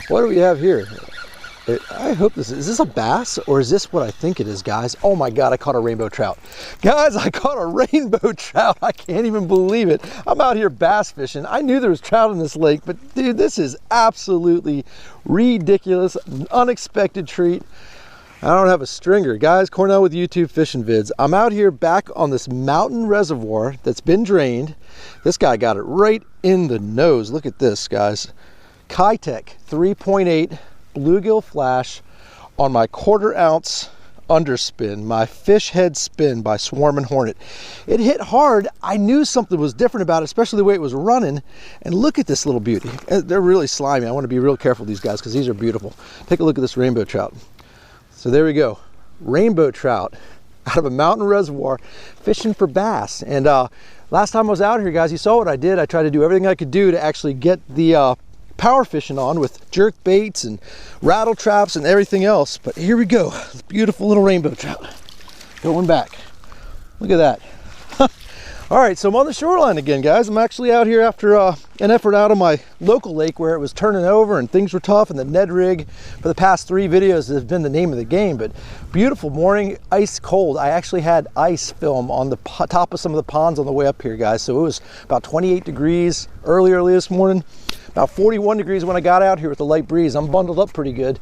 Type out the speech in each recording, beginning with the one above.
What do we have here? I hope this is this a bass or is this what I think it is, guys? Oh my God, I caught a rainbow trout. Guys, I caught a rainbow trout. I can't even believe it. I'm out here bass fishing. I knew there was trout in this lake, but dude, this is absolutely ridiculous, unexpected treat. I don't have a stringer. Guys, Cornell with YouTube Fishing Vids. I'm out here back on this mountain reservoir that's been drained. This guy got it right in the nose. Look at this, guys. Kitech 3.8 bluegill flash on my 1/4 ounce underspin, my fish head spin by Swarmin' Hornet. It hit hard. I knew something was different about it, especially the way it was running. And look at this little beauty. They're really slimy. I want to be real careful with these guys because these are beautiful. Take a look at this rainbow trout. So there we go, rainbow trout out of a mountain reservoir fishing for bass. And last time I was out here, guys, you saw what I did. I tried to do everything I could do to actually get the power fishing on with jerk baits and rattle traps and everything else. But here we go, this beautiful little rainbow trout going back. Look at that. All right, so I'm on the shoreline again, guys. I'm actually out here after an effort out on my local lake where it was turning over and things were tough, and the Ned rig for the past 3 videos has been the name of the game. But beautiful morning, ice cold. I actually had ice film on the top of some of the ponds on the way up here, guys. So it was about 28 degrees early this morning, about 41 degrees when I got out here with the light breeze. I'm bundled up pretty good.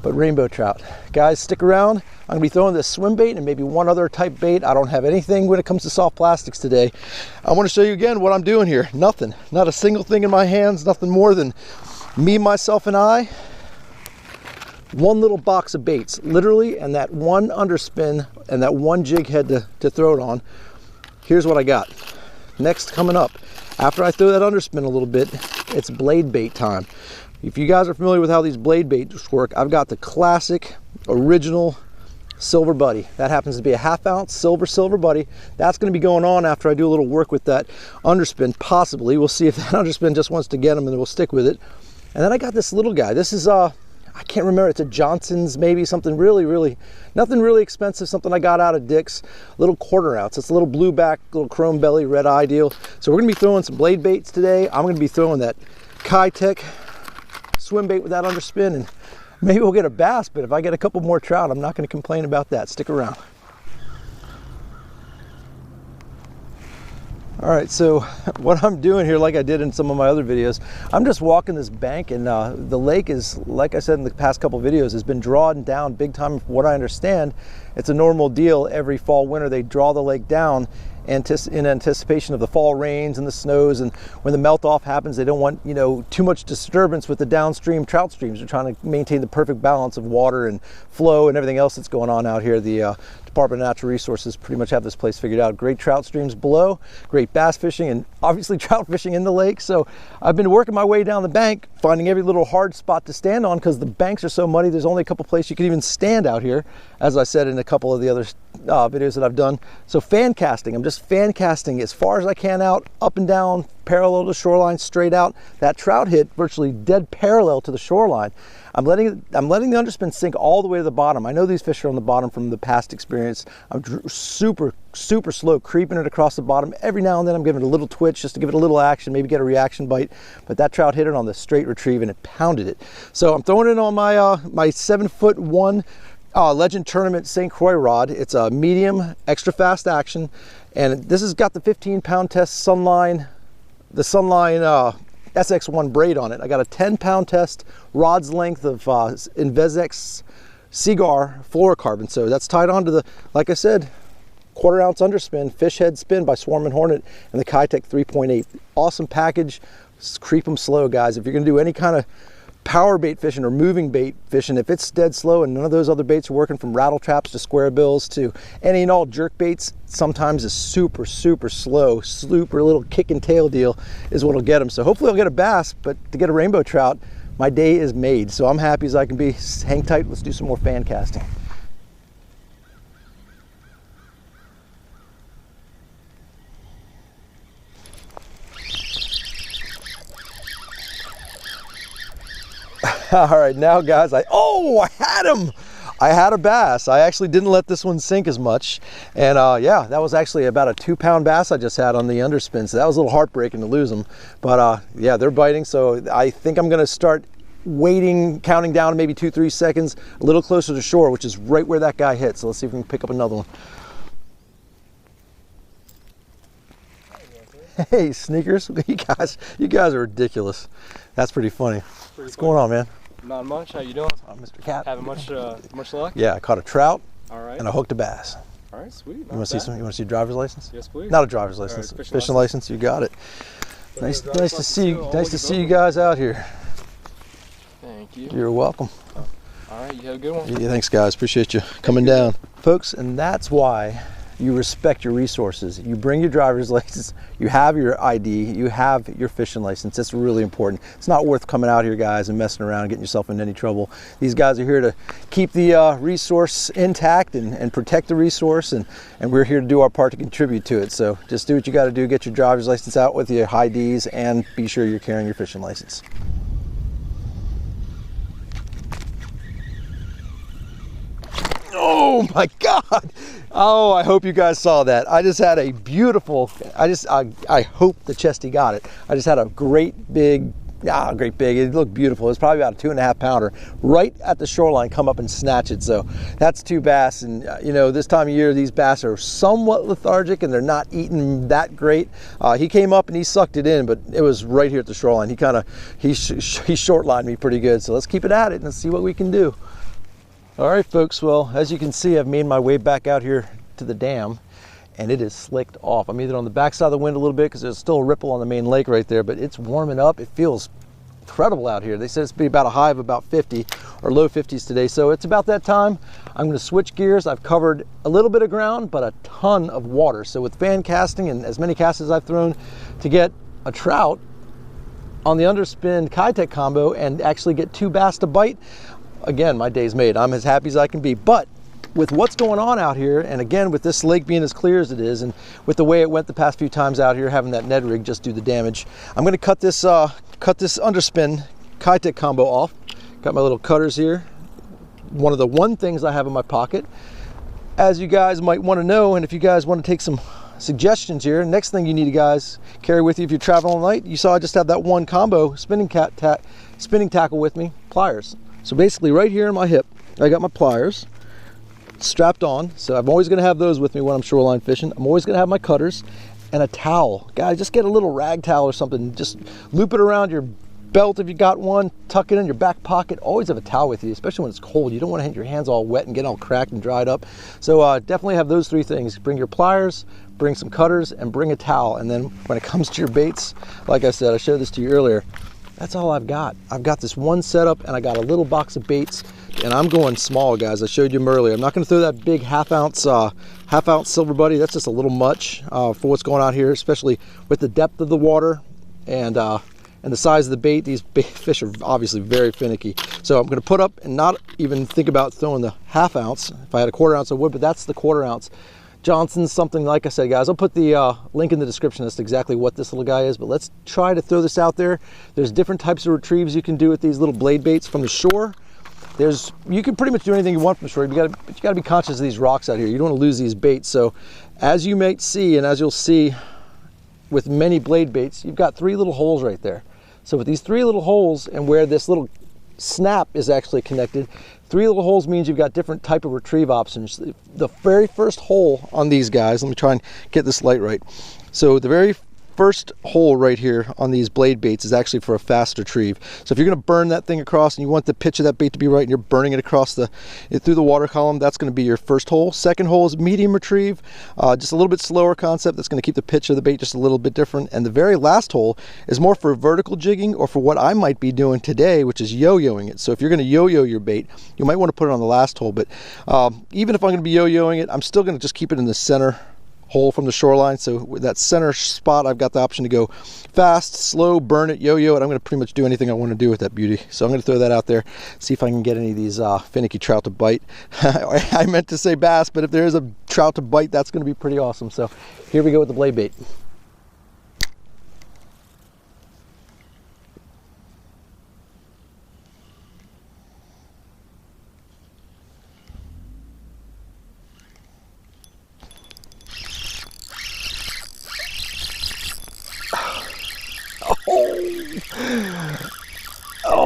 But rainbow trout. Guys, stick around. I'm gonna be throwing this swim bait and maybe one other type bait. I don't have anything when it comes to soft plastics today. I wanna show you again what I'm doing here. Nothing, not a single thing in my hands, nothing more than me, myself, and I. One little box of baits, literally, and that one underspin and that one jig head to throw it on. Here's what I got. Next, coming up, after I throw that underspin a little bit, it's blade bait time. If you guys are familiar with how these blade baits work, I've got the classic, original Silver Buddy. That happens to be a 1/2 ounce Silver Buddy. That's gonna be going on after I do a little work with that underspin, possibly. We'll see if that underspin just wants to get them and then we'll stick with it. And then I got this little guy. This is, I can't remember, it's a Johnson's, maybe something really, nothing really expensive, something I got out of Dick's, little 1/4 ounce. It's a little blue back, little chrome belly, red eye deal. So we're gonna be throwing some blade baits today. I'm gonna be throwing that Kitech swim bait with that underspin, and maybe we'll get a bass, but if I get a couple more trout, I'm not going to complain about that. Stick around. All right, so what I'm doing here, like I did in some of my other videos, I'm just walking this bank, and the lake is, like I said in the past couple videos, has been drawn down big time. From what I understand, it's a normal deal every fall, winter. They draw the lake down in anticipation of the fall rains and the snows, and when the melt off happens, they don't want, you know, too much disturbance with the downstream trout streams. They're trying to maintain the perfect balance of water and flow and everything else that's going on out here. The Department of Natural Resources pretty much have this place figured out. Great trout streams below, great bass fishing, and obviously trout fishing in the lake. So I've been working my way down the bank, finding every little hard spot to stand on because the banks are so muddy. There's only a couple places you can even stand out here, as I said in a couple of the other videos that I've done. So fan casting, I'm just fan casting as far as I can out, up and down, parallel to the shoreline, straight out. That trout hit virtually dead parallel to the shoreline. I'm letting the underspin sink all the way to the bottom. I know these fish are on the bottom from the past experience. I'm super slow, creeping it across the bottom. Every now and then I'm giving it a little twitch just to give it a little action, maybe get a reaction bite. But that trout hit it on the straight retrieve and it pounded it. So I'm throwing it on my my 7'1" Legend Tournament St. Croix rod. It's a medium, extra fast action, and this has got the 15-pound test Sunline, the Sunline SX1 braid on it. I got a 10-pound test rod's length of Invezex Seagar fluorocarbon. So that's tied onto the, like I said, 1/4 ounce underspin, fish head spin by Swarmin' Hornet, and the Kitech 3.8. Awesome package. Just creep them slow, guys. If you're gonna do any kind of power bait fishing or moving bait fishing, if it's dead slow and none of those other baits are working, from rattle traps to square bills to any and all jerk baits, sometimes a super slow, super little kick and tail deal is what'll get them. So hopefully I'll get a bass, but to get a rainbow trout, my day is made. So I'm happy as I can be. Hang tight, let's do some more fan casting. All right, now guys, I had him. I had a bass. I actually didn't let this one sink as much. And yeah, that was actually about a 2-pound bass I just had on the underspin. So that was a little heartbreaking to lose them. But yeah, they're biting. So I think I'm gonna start waiting, counting down maybe 2-3 seconds, a little closer to shore, which is right where that guy hit. So let's see if we can pick up another one. Hey, Sneakers, you guys are ridiculous. That's pretty funny. What's going on, man? Not much. How you doing? Mr. Cat. Having much luck? Yeah, I caught a trout. All right. And I hooked a bass. All right, sweet. You want to see some? You want to see a driver's license? Yes, please. Not a driver's license. Right, fishing license. You got it. Nice to see you. Nice to see you guys out here. Thank you. You're welcome. All right, you have a good one. Yeah, thanks, guys. Appreciate you coming down, folks. And that's why you respect your resources. You bring your driver's license, you have your ID, you have your fishing license. That's really important. It's not worth coming out here, guys, and messing around and getting yourself in any trouble. These guys are here to keep the resource intact and protect the resource, and we're here to do our part to contribute to it. So just do what you got to do. Get your driver's license out with your IDs, and be sure you're carrying your fishing license. Oh my God. Oh, I hope you guys saw that. I just had a beautiful, I hope the chesty got it. I just had a great big, it looked beautiful. It was probably about a 2.5 pounder right at the shoreline, come up and snatch it. So that's 2 bass. And you know, this time of year, these bass are somewhat lethargic and they're not eating that great. He came up and he sucked it in, but it was right here at the shoreline. He short lined me pretty good. So let's keep it at it and see what we can do. All right, folks, well, as you can see, I've made my way back out here to the dam, and it is slicked off. I'm either on the backside of the wind a little bit because there's still a ripple on the main lake right there, but it's warming up. It feels incredible out here. They said it's be about a high of about 50 or low 50s today, so it's about that time. I'm going to switch gears. I've covered a little bit of ground, but a ton of water. So with fan casting and as many casts as I've thrown to get a trout on the underspin Kitech combo and actually get 2 bass to bite, again, my day's made. I'm as happy as I can be. But with what's going on out here, and again, with this lake being as clear as it is, and with the way it went the past few times out here, having that Ned rig just do the damage, I'm going to cut this underspin Kitech combo off. Got my little cutters here. One of the things I have in my pocket, as you guys might want to know, and if you guys want to take some suggestions here, next thing you need to guys carry with you if you're traveling all night, you saw I just have that one combo spinning tackle with me, pliers. So basically right here in my hip, I got my pliers strapped on. So I'm always gonna have those with me when I'm shoreline fishing. I'm always gonna have my cutters and a towel. Guys, just get a little rag towel or something. Just loop it around your belt if you got one, tuck it in your back pocket. Always have a towel with you, especially when it's cold. You don't wanna have your hands all wet and get all cracked and dried up. So definitely have those 3 things. Bring your pliers, bring some cutters, and bring a towel. And then when it comes to your baits, like I said, I showed this to you earlier, that's all I've got. I've got this one setup and I got a little box of baits, and I'm going small, guys. I showed you them earlier. I'm not gonna throw that big half ounce silver buddy. That's just a little much for what's going on here, especially with the depth of the water and the size of the bait. These bait fish are obviously very finicky. So I'm gonna put up and not even think about throwing the half ounce. If I had a 1/4 ounce, I would, but that's the 1/4 ounce. Johnson's something, like I said, guys, I'll put the link in the description as to exactly what this little guy is, but let's try to throw this out there. There's different types of retrieves you can do with these little blade baits from the shore. You can pretty much do anything you want from the shore, but you gotta be conscious of these rocks out here. You don't wanna lose these baits. So as you might see, and as you'll see with many blade baits, you've got 3 little holes right there. So with these 3 little holes, and where this little snap is actually connected, 3 little holes means you've got different type of retrieve options. The very first hole on these guys, let me try and get this light right. So the very first hole right here on these blade baits is actually for a fast retrieve. So if you're going to burn that thing across and you want the pitch of that bait to be right and you're burning it across through the water column, that's going to be your first hole. Second hole is medium retrieve, just a little bit slower concept. That's going to keep the pitch of the bait just a little bit different. And the very last hole is more for vertical jigging, or for what I might be doing today, which is yo-yoing it. So if you're going to yo-yo your bait, you might want to put it on the last hole. But even if I'm going to be yo-yoing it, I'm still going to just keep it in the center hole from the shoreline. So with that center spot, I've got the option to go fast, slow, burn it, yo-yo it. I'm going to pretty much do anything I want to do with that beauty. So I'm going to throw that out there, see if I can get any of these finicky trout to bite. I meant to say bass, but if there is a trout to bite, that's going to be pretty awesome. So here we go with the blade bait.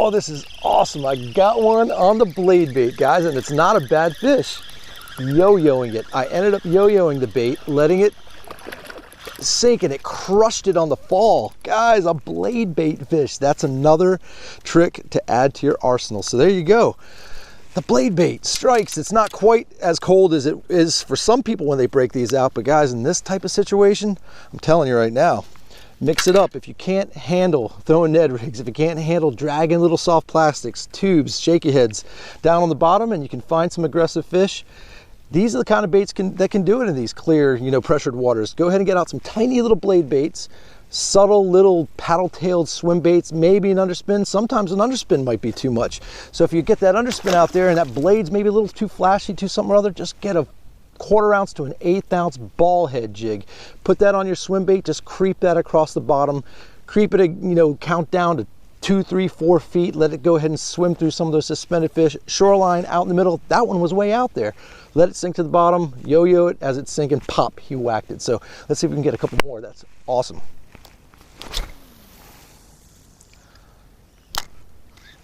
Oh, this is awesome. I got one on the blade bait, guys, and it's not a bad fish. Yo-yoing it. I ended up yo-yoing the bait, letting it sink, and it crushed it on the fall. Guys, a blade bait fish. That's another trick to add to your arsenal. So there you go. The blade bait strikes. It's not quite as cold as it is for some people when they break these out, but guys, in this type of situation, I'm telling you right now, mix it up. If you can't handle throwing Ned rigs, if you can't handle dragging little soft plastics, tubes, shaky heads down on the bottom, and you can find some aggressive fish, these are the kind of baits that can do it in these clear, pressured waters. Go ahead and get out some tiny little blade baits, subtle little paddle-tailed swim baits, maybe an underspin. Sometimes an underspin might be too much. So if you get that underspin out there and that blade's maybe a little too flashy, too something or other, just get a 1/4 ounce to an 1/8 ounce ball head jig. Put that on your swim bait, just creep that across the bottom. Creep it, count down to 2, 3, 4 feet. Let it go ahead and swim through some of those suspended fish. Shoreline out in the middle, that one was way out there. Let it sink to the bottom, yo-yo it as it's sinking, pop, he whacked it. So let's see if we can get a couple more. That's awesome.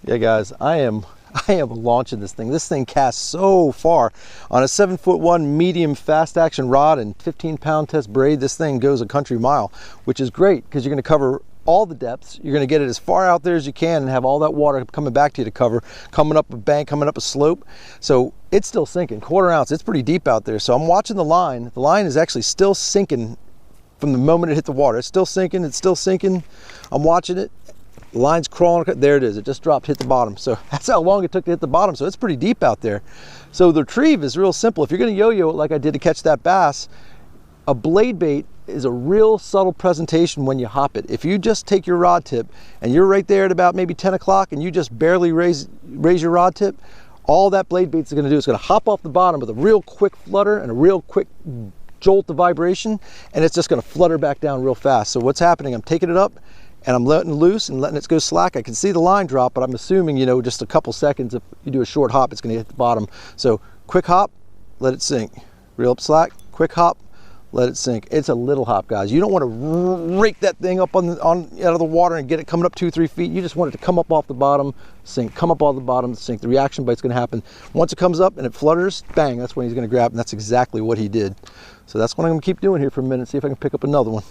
Yeah, guys, I am launching this thing. This thing casts so far on a 7'1" medium fast action rod and 15-pound test braid. This thing goes a country mile, which is great because you're going to cover all the depths. You're going to get it as far out there as you can and have all that water coming back to you to cover, coming up a bank, coming up a slope. So it's still sinking, 1/4 ounce. It's pretty deep out there. So I'm watching the line. The line is actually still sinking from the moment it hit the water. It's still sinking. It's still sinking. I'm watching it. The line's crawling. There it is. It just dropped, hit the bottom. So that's how long it took to hit the bottom. So it's pretty deep out there. So the retrieve is real simple. If you're going to yo-yo it like I did to catch that bass, a blade bait is a real subtle presentation when you hop it. If you just take your rod tip and you're right there at about maybe 10 o'clock and you just barely raise your rod tip, all that blade bait is going to do is going to hop off the bottom with a real quick flutter and a real quick jolt of vibration, and it's just going to flutter back down real fast. So what's happening, I'm taking it up and I'm letting it loose and letting it go slack. I can see the line drop, but I'm assuming, just a couple seconds, if you do a short hop, it's going to hit the bottom. So quick hop, let it sink. Reel up slack, quick hop, let it sink. It's a little hop, guys. You don't want to rake that thing up out of the water and get it coming up 2, 3 feet. You just want it to come up off the bottom, sink, come up off the bottom, sink. The reaction bite's going to happen. Once it comes up and it flutters, bang, that's when he's going to grab, and that's exactly what he did. So that's what I'm going to keep doing here for a minute, see if I can pick up another one.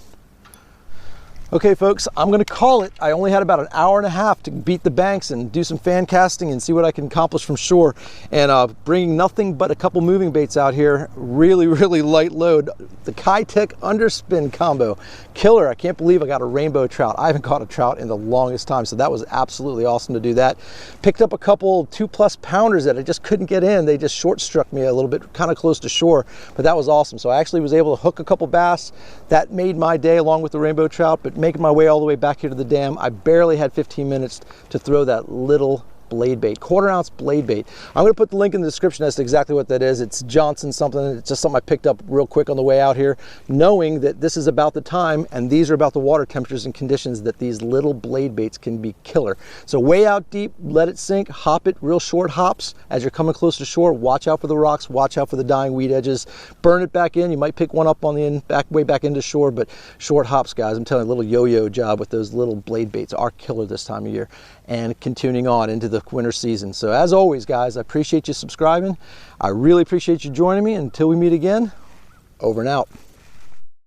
Okay, folks, I'm going to call it. I only had about an hour and a half to beat the banks and do some fan casting and see what I can accomplish from shore. And bringing nothing but a couple moving baits out here. Really, really light load. The Kitech underspin combo. Killer. I can't believe I got a rainbow trout. I haven't caught a trout in the longest time, so that was absolutely awesome to do that. Picked up a couple 2+ pounders that I just couldn't get in. They just short struck me a little bit, kind of close to shore, but that was awesome. So I actually was able to hook a couple bass. That made my day along with the rainbow trout, but making my way all the way back here to the dam, I barely had 15 minutes to throw that little blade bait, 1/4 ounce blade bait. I'm going to put the link in the description as to exactly what that is. It's Johnson something. It's just something I picked up real quick on the way out here, knowing that this is about the time and these are about the water temperatures and conditions that these little blade baits can be killer. So way out deep, let it sink, hop it, real short hops. As you're coming close to shore, watch out for the rocks, watch out for the dying weed edges, burn it back in. You might pick one up on the end, way back into shore, but short hops, guys. I'm telling you, a little yo-yo job with those little blade baits are killer this time of year, and continuing on into the winter season. So as always, guys, I appreciate you subscribing. I really appreciate you joining me. Until we meet again, over and out.